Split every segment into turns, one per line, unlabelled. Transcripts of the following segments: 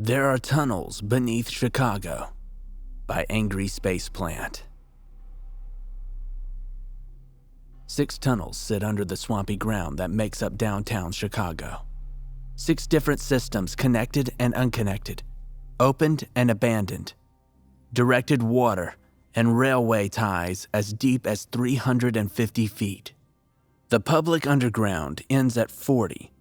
There Are Tunnels Beneath Chicago by Angryspaceplant. 6 tunnels sit under the swampy ground that makes up downtown Chicago. 6 different systems, connected and unconnected, opened and abandoned, directed water and railway ties as deep as 350 feet. The public underground ends at 40,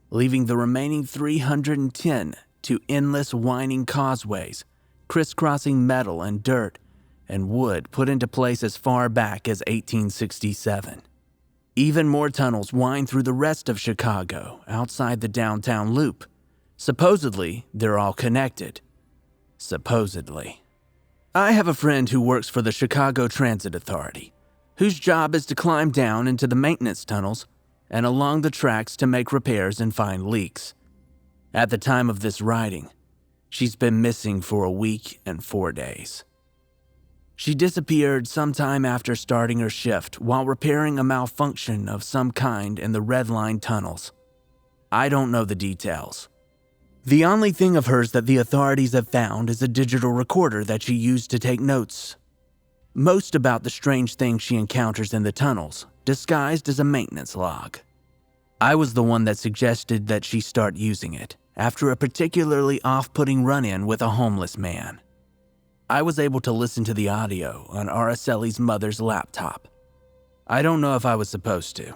leaving the remaining 310 to endless winding causeways, crisscrossing metal and dirt and wood put into place as far back as 1867. Even more tunnels wind through the rest of Chicago, outside the downtown loop. Supposedly, they're all connected. Supposedly. I have a friend who works for the Chicago Transit Authority, whose job is to climb down into the maintenance tunnels and along the tracks to make repairs and find leaks. At the time of this writing, she's been missing for a week and 4 days. She disappeared sometime after starting her shift while repairing a malfunction of some kind in the Red Line tunnels. I don't know the details. The only thing of hers that the authorities have found is a digital recorder that she used to take notes. Most about the strange things she encounters in the tunnels, disguised as a maintenance log. I was the one that suggested that she start using it after a particularly off-putting run-in with a homeless man. I was able to listen to the audio on Araceli's mother's laptop. I don't know if I was supposed to,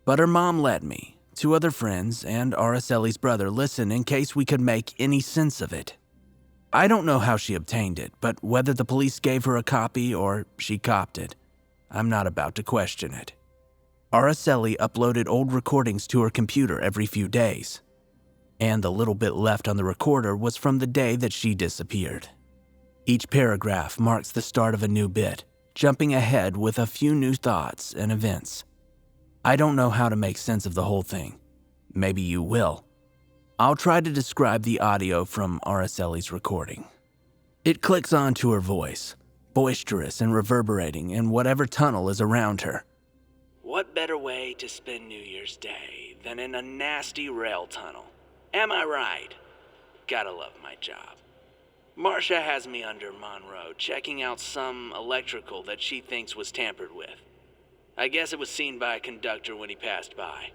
but her mom let me, 2 other friends, and Araceli's brother listen in case we could make any sense of it. I don't know how she obtained it, but whether the police gave her a copy or she copped it, I'm not about to question it. Araceli uploaded old recordings to her computer every few days, and the little bit left on the recorder was from the day that she disappeared. Each paragraph marks the start of a new bit, jumping ahead with a few new thoughts and events. I don't know how to make sense of the whole thing. Maybe you will. I'll try to describe the audio from Araceli's recording. It clicks onto her voice, boisterous and reverberating in whatever tunnel is around her. What better way to spend New Year's Day than in a nasty rail tunnel? Am I right? Gotta love my job. Marcia has me under Monroe, checking out some electrical that she thinks was tampered with. I guess it was seen by a conductor when he passed by.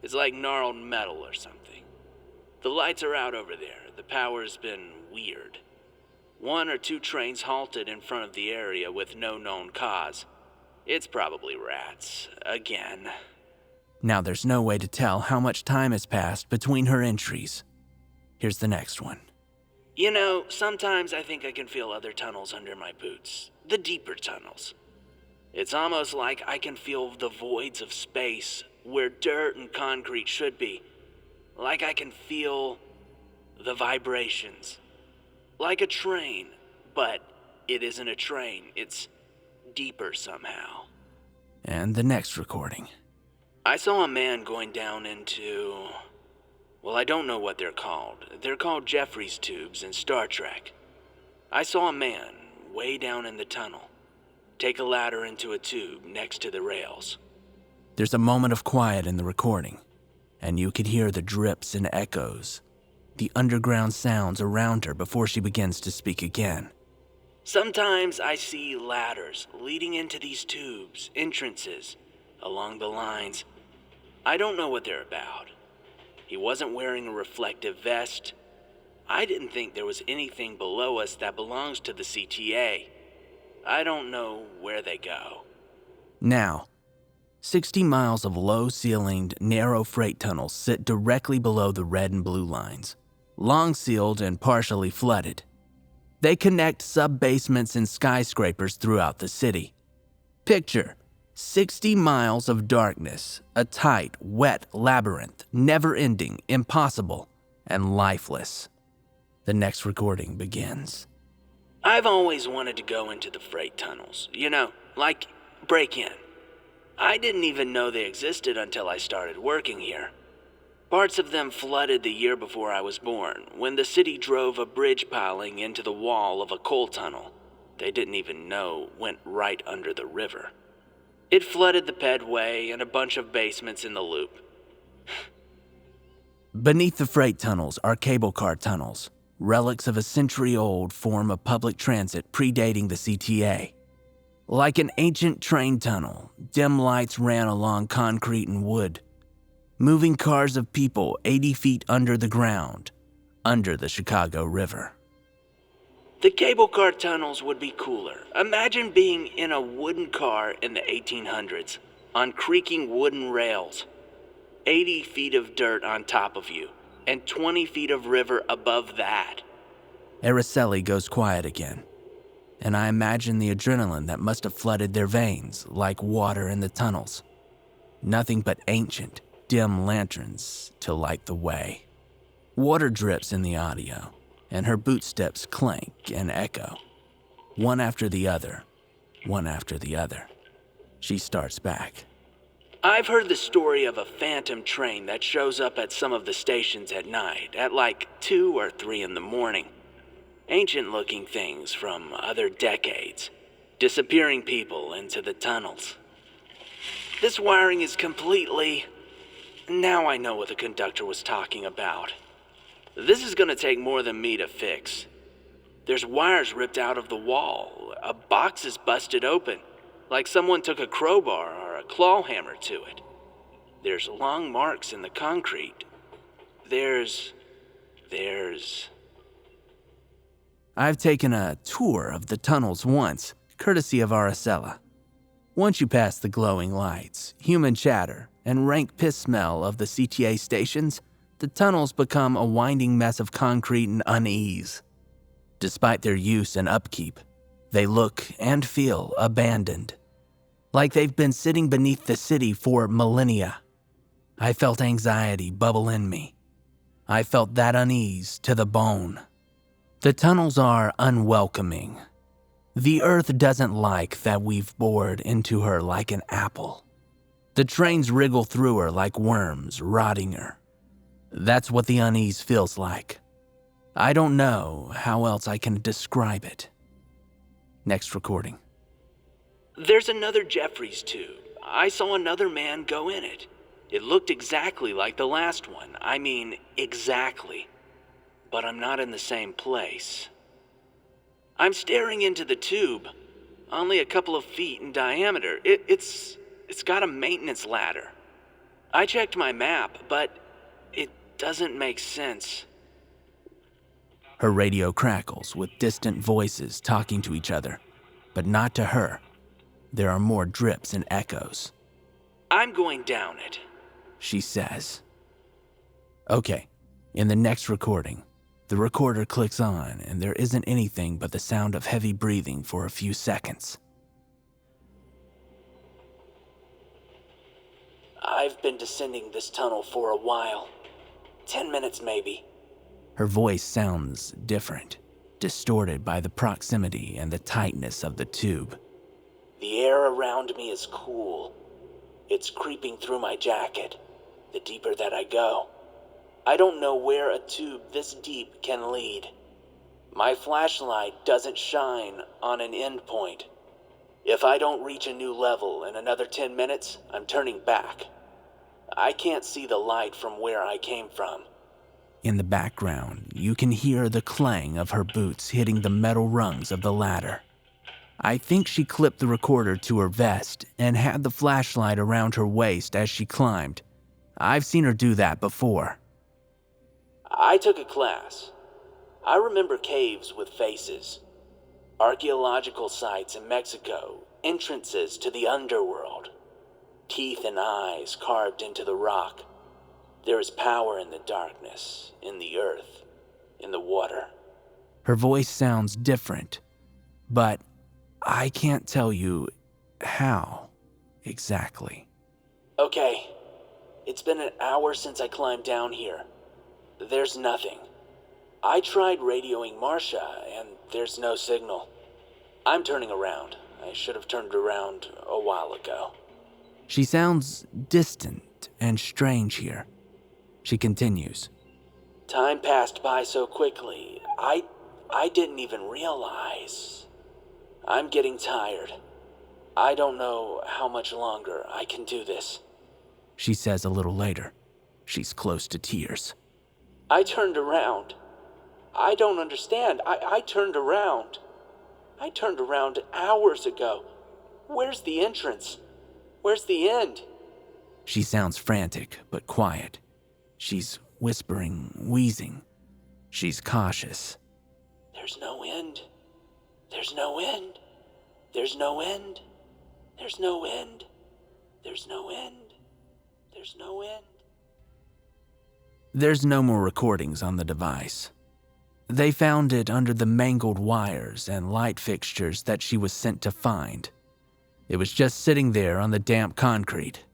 It's like gnarled metal or something. The lights are out over there. The power's been weird. 1 or 2 trains halted in front of the area with no known cause. It's probably rats, again. Now there's no way to tell how much time has passed between her entries. Here's the next one. You know, sometimes I think I can feel other tunnels under my boots. The deeper tunnels. It's almost like I can feel the voids of space where dirt and concrete should be. Like I can feel the vibrations. Like a train, but it isn't a train. It's deeper somehow. And the next recording. I saw a man going down into... well, I don't know what they're called. They're called Jeffries tubes in Star Trek. I saw a man way down in the tunnel take a ladder into a tube next to the rails. There's a moment of quiet in the recording, and you could hear the drips and echoes, the underground sounds around her before she begins to speak again. Sometimes I see ladders leading into these tubes, entrances, along the lines. I don't know what they're about. He wasn't wearing a reflective vest. I didn't think there was anything below us that belongs to the CTA. I don't know where they go. Now, 60 miles of low-ceilinged, narrow freight tunnels sit directly below the red and blue lines, long-sealed and partially flooded. They connect sub-basements and skyscrapers throughout the city. Picture 60 miles of darkness, a tight, wet labyrinth, never-ending, impossible, and lifeless. The next recording begins. I've always wanted to go into the freight tunnels, like break in. I didn't even know they existed until I started working here. Parts of them flooded the year before I was born, when the city drove a bridge piling into the wall of a coal tunnel they didn't even know went right under the river. It flooded the pedway and a bunch of basements in the loop. Beneath the freight tunnels are cable car tunnels, relics of a century-old form of public transit predating the CTA. Like an ancient train tunnel, dim lights ran along concrete and wood, moving cars of people 80 feet under the ground, under the Chicago River. The cable car tunnels would be cooler. Imagine being in a wooden car in the 1800s, on creaking wooden rails, 80 feet of dirt on top of you, and 20 feet of river above that. Araceli goes quiet again, and I imagine the adrenaline that must have flooded their veins like water in the tunnels. Nothing but ancient, dim lanterns to light the way. Water drips in the audio, and her bootsteps clank and echo. One after the other, one after the other. She starts back. I've heard the story of a phantom train that shows up at some of the stations at night, at like 2 or 3 in the morning. Ancient-looking things from other decades, disappearing people into the tunnels. This wiring is completely... Now I know what the conductor was talking about. This is gonna take more than me to fix. There's wires ripped out of the wall. A box is busted open, like someone took a crowbar or a claw hammer to it. There's long marks in the concrete. There's... I've taken a tour of the tunnels once, courtesy of Araceli. Once you pass the glowing lights, human chatter, and rank piss smell of the CTA stations, the tunnels become a winding mess of concrete and unease. Despite their use and upkeep, they look and feel abandoned, like they've been sitting beneath the city for millennia. I felt anxiety bubble in me. I felt that unease to the bone. The tunnels are unwelcoming. The earth doesn't like that we've bored into her like an apple. The trains wriggle through her like worms, rotting her. That's what the unease feels like. I don't know how else I can describe it. Next recording. There's another Jeffries tube. I saw another man go in it. It looked exactly like the last one. I mean, exactly. But I'm not in the same place. I'm staring into the tube, only a couple of feet in diameter. It's got a maintenance ladder. I checked my map, but it doesn't make sense. Her radio crackles with distant voices talking to each other, but not to her. There are more drips and echoes. I'm going down it, she says. Okay, in the next recording, the recorder clicks on and there isn't anything but the sound of heavy breathing for a few seconds. I've been descending this tunnel for a while. 10 minutes maybe. Her voice sounds different, distorted by the proximity and the tightness of the tube. The air around me is cool. It's creeping through my jacket, the deeper that I go. I don't know where a tube this deep can lead. My flashlight doesn't shine on an end point. If I don't reach a new level in another 10 minutes, I'm turning back. I can't see the light from where I came from. In the background, you can hear the clang of her boots hitting the metal rungs of the ladder. I think she clipped the recorder to her vest and had the flashlight around her waist as she climbed. I've seen her do that before. I took a class. I remember caves with faces, archaeological sites in Mexico, entrances to the underworld, teeth and eyes carved into the rock. There is power in the darkness, in the earth, in the water. Her voice sounds different, but I can't tell you how exactly. Okay, it's been an hour since I climbed down here. There's nothing. I tried radioing Marcia, and there's no signal. I'm turning around. I should have turned around a while ago. She sounds distant and strange here. She continues. Time passed by so quickly, I didn't even realize. I'm getting tired. I don't know how much longer I can do this. She says a little later. She's close to tears. I turned around. I don't understand. I turned around. I turned around hours ago. Where's the entrance? Where's the end? She sounds frantic, but quiet. She's whispering, wheezing. She's cautious. There's no end. There's no end. There's no end. There's no end. There's no end. There's no end. There's no more recordings on the device. They found it under the mangled wires and light fixtures that she was sent to find. It was just sitting there on the damp concrete.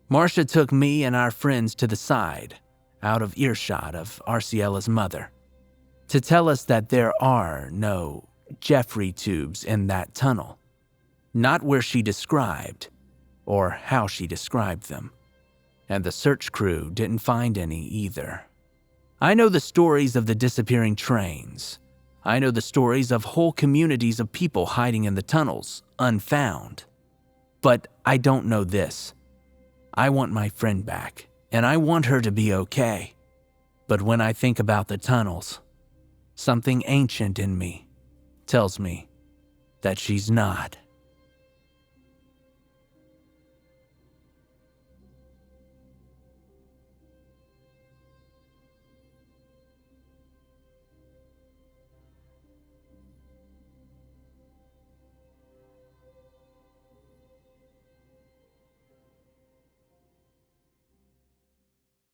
Marcia took me and our friends to the side, out of earshot of Arciela's mother, to tell us that there are no Jeffrey tubes in that tunnel. Not where she described, or how she described them. And the search crew didn't find any either. I know the stories of the disappearing trains. I know the stories of whole communities of people hiding in the tunnels, unfound. But I don't know this. I want my friend back, and I want her to be okay. But when I think about the tunnels, something ancient in me tells me that she's not.